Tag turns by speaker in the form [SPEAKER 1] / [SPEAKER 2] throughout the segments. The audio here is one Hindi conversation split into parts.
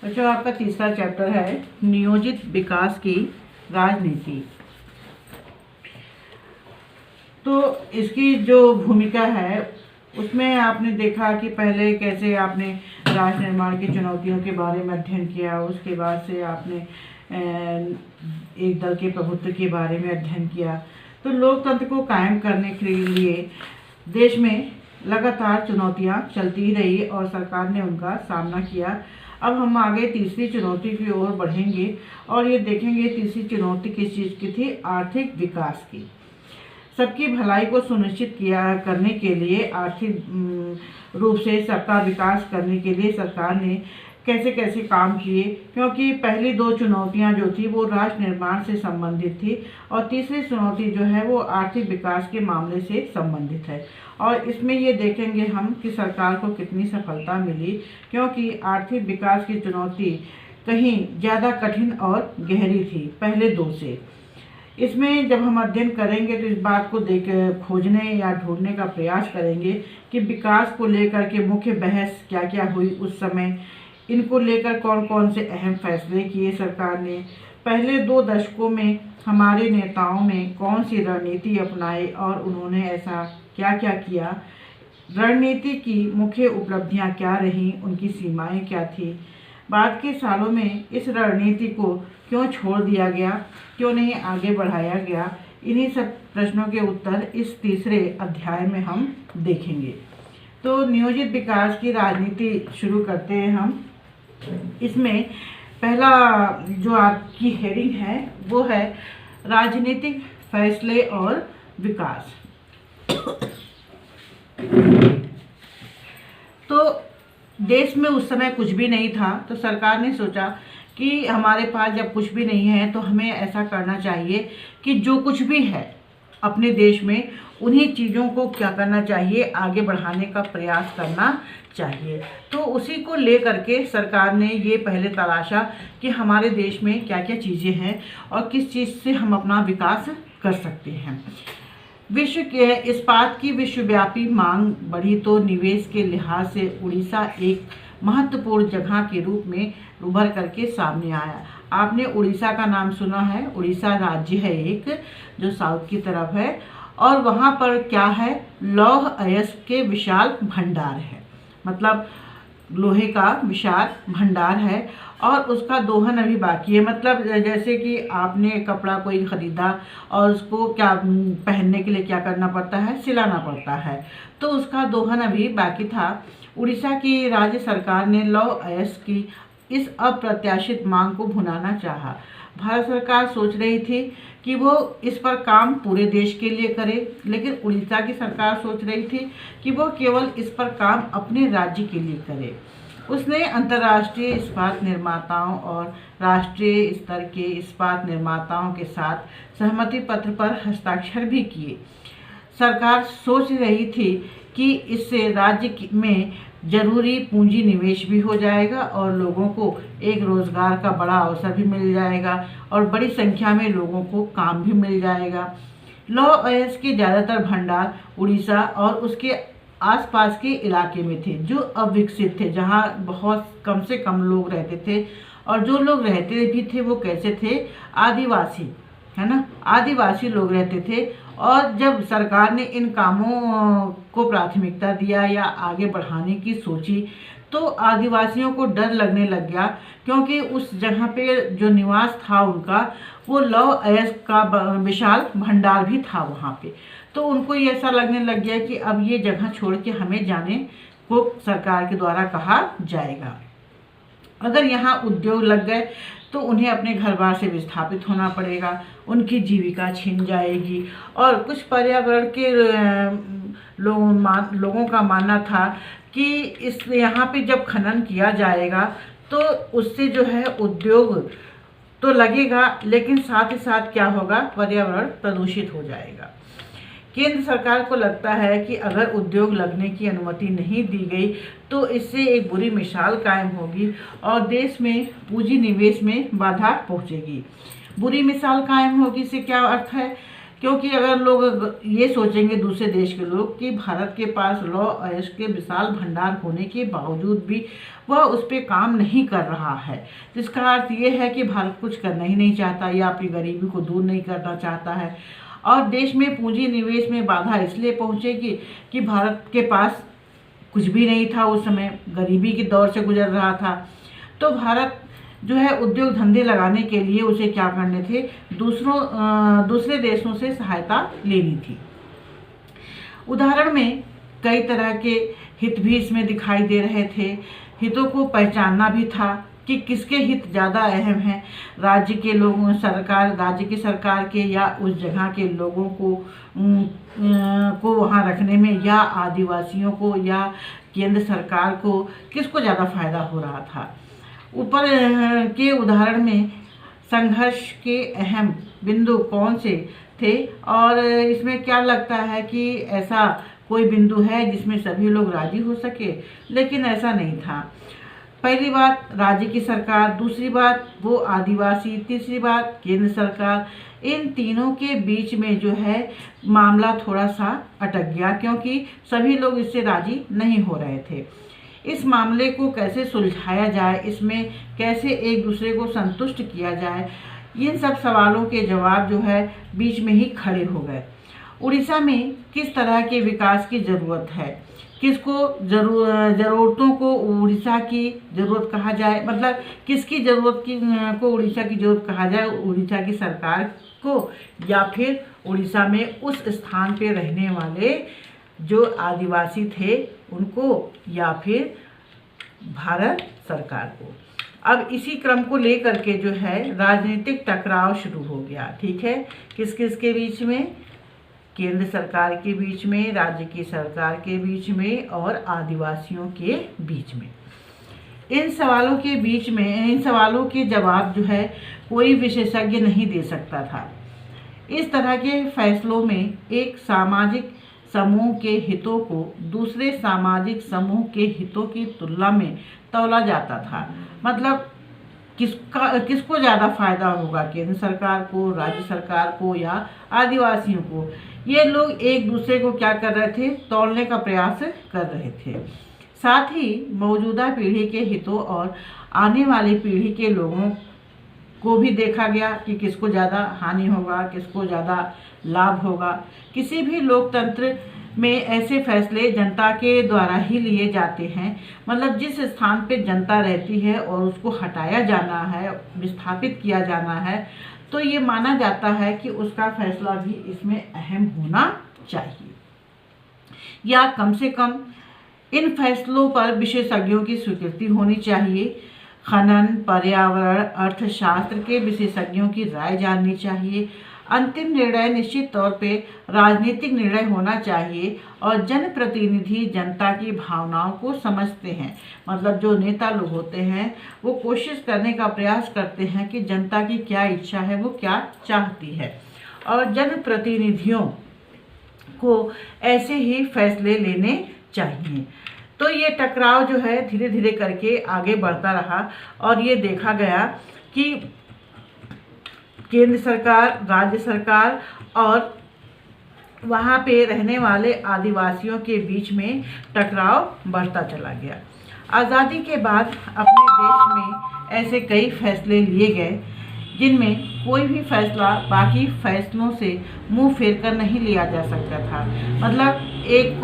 [SPEAKER 1] बच्चों, आपका तीसरा चैप्टर है नियोजित विकास की राजनीति। तो इसकी जो भूमिका है उसमें आपने देखा कि पहले कैसे आपने राष्ट्र निर्माण की चुनौतियों के बारे में अध्ययन किया, उसके बाद से आपने एक दल के प्रभुत्व के बारे में अध्ययन किया। तो लोकतंत्र को कायम करने के लिए देश में लगातार चुनौतियां चलती रही और सरकार ने उनका सामना किया। अब हम आगे तीसरी चुनौती की ओर बढ़ेंगे और ये देखेंगे तीसरी चुनौती किस चीज़ की थी? आर्थिक विकास की। सबकी भलाई को सुनिश्चित करने के लिए आर्थिक रूप से सबका विकास करने के लिए सरकार ने कैसे कैसे काम किए, क्योंकि पहली दो चुनौतियां जो थी वो राष्ट्र निर्माण से संबंधित थी और तीसरी चुनौती जो है वो आर्थिक विकास के मामले से संबंधित है। और इसमें ये देखेंगे हम कि सरकार को कितनी सफलता मिली, क्योंकि आर्थिक विकास की चुनौती कहीं ज़्यादा कठिन और गहरी थी पहले दो से। इसमें जब हम अध्ययन करेंगे तो इस बात को खोजने या ढूंढने का प्रयास करेंगे कि विकास को लेकर के मुख्य बहस क्या क्या हुई उस समय, इनको लेकर कौन कौन से अहम फैसले किए सरकार ने, पहले 2 दशकों में हमारे नेताओं ने कौन सी रणनीति अपनाई और उन्होंने ऐसा क्या क्या किया, रणनीति की मुख्य उपलब्धियां क्या रहीं, उनकी सीमाएं क्या थी, बाद के सालों में इस रणनीति को क्यों छोड़ दिया गया, क्यों नहीं आगे बढ़ाया गया। इन्हीं सब प्रश्नों के उत्तर इस तीसरे अध्याय में हम देखेंगे। तो नियोजित विकास की राजनीति शुरू करते हैं हम। इसमें पहला जो आपकी हेडिंग है वो है राजनीतिक फैसले और विकास। तो देश में उस समय कुछ भी नहीं था, तो सरकार ने सोचा कि हमारे पास जब कुछ भी नहीं है तो हमें ऐसा करना चाहिए कि जो कुछ भी है अपने देश में उन्हीं चीज़ों को क्या करना चाहिए, आगे बढ़ाने का प्रयास करना चाहिए। तो उसी को लेकर के सरकार ने ये पहले तलाशा कि हमारे देश में क्या क्या चीज़ें हैं और किस चीज़ से हम अपना विकास कर सकते हैं। विश्व के इस्पात की विश्वव्यापी मांग बढ़ी तो निवेश के लिहाज से उड़ीसा एक महत्वपूर्ण जगह के रूप में उभर करके सामने आया। आपने उड़ीसा का नाम सुना है। उड़ीसा राज्य है एक जो साउथ की तरफ है और वहाँ पर क्या है, लौह अयस्क के विशाल भंडार है, मतलब लोहे का विशाल भंडार है और उसका दोहन अभी बाकी है। मतलब जैसे कि आपने कपड़ा कोई ख़रीदा और उसको क्या पहनने के लिए क्या करना पड़ता है, सिलाना पड़ता है, तो उसका दोहन अभी बाकी था। उड़ीसा की राज्य सरकार ने लौह अयस्क की इस अप्रत्याशित मांग को भुनाना चाहा। भारत सरकार सोच रही थी कि वो इस पर काम पूरे देश के लिए करे, लेकिन उड़ीसा की सरकार सोच रही थी कि वो केवल इस पर काम अपने राज्य के लिए करे। उसने अंतर्राष्ट्रीय इस्पात निर्माताओं और राष्ट्रीय स्तर के इस्पात निर्माताओं के साथ सहमति पत्र पर हस्ताक्षर भी किए। सरकार सोच रही थी कि इससे राज्य में जरूरी पूंजी निवेश भी हो जाएगा और लोगों को एक रोजगार का बड़ा अवसर भी मिल जाएगा और बड़ी संख्या में लोगों को काम भी मिल जाएगा। लौह अयस्क के ज़्यादातर भंडार उड़ीसा और उसके आसपास के इलाके में थे जो अविकसित थे, जहाँ बहुत कम से कम लोग रहते थे और जो लोग रहते भी थे वो कैसे थे, आदिवासी, है ना, आदिवासी लोग रहते थे। और जब सरकार ने इन कामों को प्राथमिकता दिया या आगे बढ़ाने की सोची तो आदिवासियों को डर लगने लग गया, क्योंकि उस जगह पे जो निवास था उनका वो लौह अयस्क का विशाल भंडार भी था वहाँ पे। तो उनको ये ऐसा लगने लग गया कि अब ये जगह छोड़ के हमें जाने को सरकार के द्वारा कहा जाएगा। अगर यहाँ उद्योग लग गए तो उन्हें अपने घर बार से विस्थापित होना पड़ेगा, उनकी जीविका छिन जाएगी। और कुछ पर्यावरण के लोगों का मानना था कि इस यहाँ पे जब खनन किया जाएगा तो उससे जो है उद्योग तो लगेगा, लेकिन साथ ही साथ क्या होगा, पर्यावरण प्रदूषित हो जाएगा। केंद्र सरकार को लगता है कि अगर उद्योग लगने की अनुमति नहीं दी गई तो इससे एक बुरी मिसाल कायम होगी और देश में पूंजी निवेश में बाधा पहुंचेगी। बुरी मिसाल कायम होगी से क्या अर्थ है क्योंकि अगर लोग ये सोचेंगे दूसरे देश के लोग कि भारत के पास लौ ऐश के विशाल भंडार होने के बावजूद भी वह उस पर काम नहीं कर रहा है, जिसका अर्थ ये है कि भारत कुछ करना ही नहीं चाहता या अपनी गरीबी को दूर नहीं करना चाहता है। और देश में पूंजी निवेश में बाधा इसलिए पहुंचेगी कि भारत के पास कुछ भी नहीं था, उस समय गरीबी के दौर से गुजर रहा था। तो भारत जो है उद्योग धंधे लगाने के लिए उसे क्या करने थे, दूसरे देशों से सहायता लेनी थी। उदाहरण में कई तरह के हित भी इसमें दिखाई दे रहे थे। हितों को पहचानना भी था कि किसके हित ज़्यादा अहम हैं, राज्य के लोगों राज्य की सरकार के या उस जगह के लोगों को वहाँ रखने में, या आदिवासियों को या केंद्र सरकार को, किसको ज़्यादा फायदा हो रहा था। ऊपर के उदाहरण में संघर्ष के अहम बिंदु कौन से थे, और इसमें क्या लगता है कि ऐसा कोई बिंदु है जिसमें सभी लोग राजी हो सके, लेकिन ऐसा नहीं था। पहली बात राज्य की सरकार, दूसरी बात वो आदिवासी, तीसरी बात केंद्र सरकार। इन तीनों के बीच में जो है मामला थोड़ा सा अटक गया, क्योंकि सभी लोग इससे राजी नहीं हो रहे थे। इस मामले को कैसे सुलझाया जाए, इसमें कैसे एक दूसरे को संतुष्ट किया जाए, इन सब सवालों के जवाब जो है बीच में ही खड़े हो गए। उड़ीसा में किस तरह के विकास की ज़रूरत है, किसको ज़रूरतों को उड़ीसा की ज़रूरत कहा जाए, मतलब किसकी ज़रूरत को उड़ीसा की ज़रूरत कहा जाए, उड़ीसा की सरकार को या फिर उड़ीसा में उस स्थान पे रहने वाले जो आदिवासी थे उनको, या फिर भारत सरकार को। अब इसी क्रम को लेकर के जो है राजनीतिक टकराव शुरू हो गया। ठीक है, किस किस के बीच में, केंद्र सरकार के बीच में, राज्य की सरकार के बीच में और आदिवासियों के बीच में। इन सवालों के जवाब जो है कोई विशेषज्ञ नहीं दे सकता था। इस तरह के फैसलों में एक सामाजिक समूह के हितों को दूसरे सामाजिक समूह के हितों की तुलना में तौला जाता था। मतलब किसको ज़्यादा फायदा होगा, केंद्र सरकार को, राज्य सरकार को या आदिवासियों को। ये लोग एक दूसरे को क्या कर रहे थे, तौलने का प्रयास कर रहे थे। साथ ही मौजूदा पीढ़ी के हितों और आने वाली पीढ़ी के लोगों को भी देखा गया कि किसको ज़्यादा हानि होगा, किसको ज़्यादा लाभ होगा। किसी भी लोकतंत्र में ऐसे फैसले जनता के द्वारा ही लिए जाते हैं। मतलब जिस स्थान पे जनता रहती है और उसको हटाया जाना है, विस्थापित किया जाना है, तो ये माना जाता है कि उसका फैसला भी इसमें अहम होना चाहिए, या कम से कम इन फैसलों पर विशेषज्ञों की स्वीकृति होनी चाहिए। खनन, पर्यावरण, अर्थशास्त्र के विशेषज्ञों की राय जाननी चाहिए। अंतिम निर्णय निश्चित तौर पे राजनीतिक निर्णय होना चाहिए और जनप्रतिनिधि जनता की भावनाओं को समझते हैं। मतलब जो नेता लोग होते हैं वो कोशिश करने का प्रयास करते हैं कि जनता की क्या इच्छा है, वो क्या चाहती है, और जनप्रतिनिधियों को ऐसे ही फैसले लेने चाहिए। तो ये टकराव जो है धीरे धीरे करके आगे बढ़ता रहा और ये देखा गया कि केंद्र सरकार, राज्य सरकार और वहाँ पे रहने वाले आदिवासियों के बीच में टकराव बढ़ता चला गया। आज़ादी के बाद अपने देश में ऐसे कई फैसले लिए गए जिनमें कोई भी फैसला बाकी फैसलों से मुंह फेर कर नहीं लिया जा सकता था। मतलब एक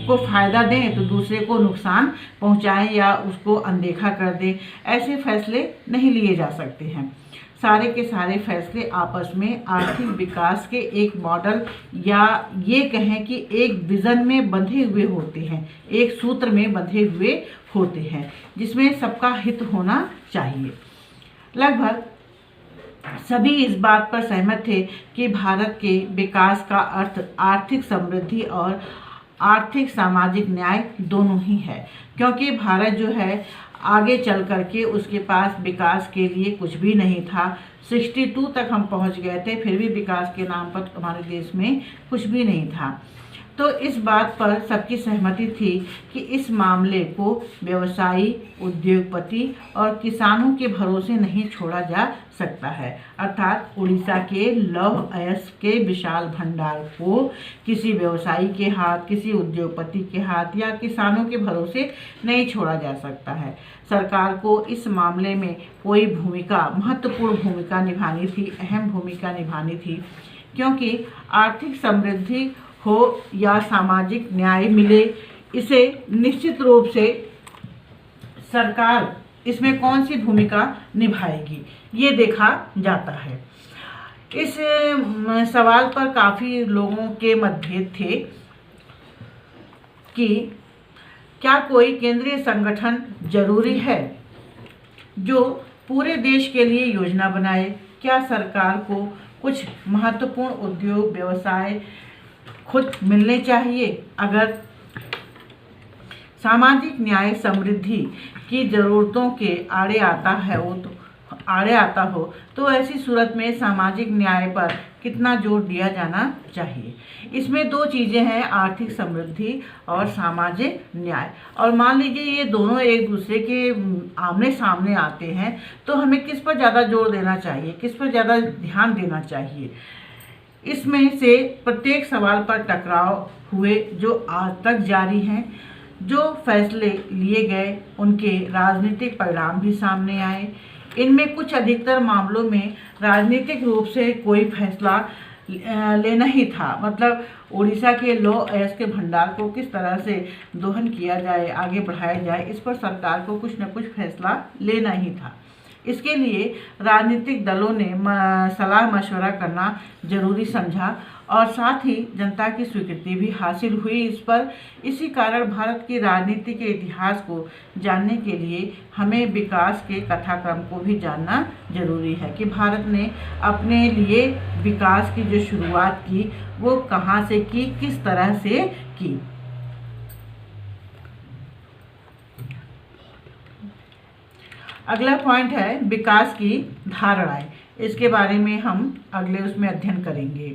[SPEAKER 1] को फ़ायदा दें तो दूसरे को नुकसान पहुंचाएं या उसको अनदेखा कर दें, ऐसे फैसले नहीं लिए जा सकते हैं। सारे के सारे फैसले आपस में आर्थिक विकास के एक मॉडल या ये कहें कि एक विज़न में बंधे हुए होते हैं, एक सूत्र में बंधे हुए होते हैं जिसमें सबका हित होना चाहिए। लगभग सभी इस बात पर सहमत थे कि भारत के विकास का अर्थ आर्थिक समृद्धि और आर्थिक सामाजिक न्याय दोनों ही है, क्योंकि भारत जो है आगे चल करके उसके पास विकास के लिए कुछ भी नहीं था। 62 तक हम पहुंच गए थे, फिर भी विकास के नाम पर हमारे देश में कुछ भी नहीं था। तो इस बात पर सबकी सहमति थी कि इस मामले को व्यवसायी, उद्योगपति और किसानों के भरोसे नहीं छोड़ा जा सकता है। अर्थात उड़ीसा के लौह अयस्क के विशाल भंडार को किसी व्यवसायी के हाथ, किसी उद्योगपति के हाथ या किसानों के भरोसे नहीं छोड़ा जा सकता है। सरकार को इस मामले में कोई महत्वपूर्ण भूमिका निभानी थी, अहम भूमिका निभानी थी, क्योंकि आर्थिक समृद्धि हो या सामाजिक न्याय मिले, इसे निश्चित रूप से सरकार इसमें कौन सी भूमिका निभाएगी ये देखा जाता है। इस सवाल पर काफ़ी लोगों के मतभेद थे कि क्या कोई केंद्रीय संगठन जरूरी है जो पूरे देश के लिए योजना बनाए। क्या सरकार को कुछ महत्वपूर्ण उद्योग व्यवसाय खुद मिलने चाहिए। अगर सामाजिक न्याय समृद्धि की ज़रूरतों के आड़े आता हो तो ऐसी सूरत में सामाजिक न्याय पर कितना जोर दिया जाना चाहिए। इसमें दो चीज़ें हैं, आर्थिक समृद्धि और सामाजिक न्याय। और मान लीजिए ये दोनों एक दूसरे के आमने सामने आते हैं तो हमें किस पर ज़्यादा जोर देना चाहिए, किस पर ज़्यादा ध्यान देना चाहिए। इसमें से प्रत्येक सवाल पर टकराव हुए जो आज तक जारी हैं। जो फैसले लिए गए उनके राजनीतिक परिणाम भी सामने आए। इनमें कुछ अधिकतर मामलों में राजनीतिक रूप से कोई फैसला लेना ही था, मतलब उड़ीसा के लौह अयस्क के भंडार को किस तरह से दोहन किया जाए, आगे बढ़ाया जाए, इस पर सरकार को कुछ न कुछ फैसला लेना ही था। इसके लिए राजनीतिक दलों ने सलाह मशवरा करना जरूरी समझा और साथ ही जनता की स्वीकृति भी हासिल हुई इस पर। इसी कारण भारत की राजनीति के इतिहास को जानने के लिए हमें विकास के कथाक्रम को भी जानना जरूरी है कि भारत ने अपने लिए विकास की जो शुरुआत की वो कहाँ से की, किस तरह से की। अगला पॉइंट है विकास की धारणाएं। इसके बारे में हम अगले उसमें अध्ययन करेंगे।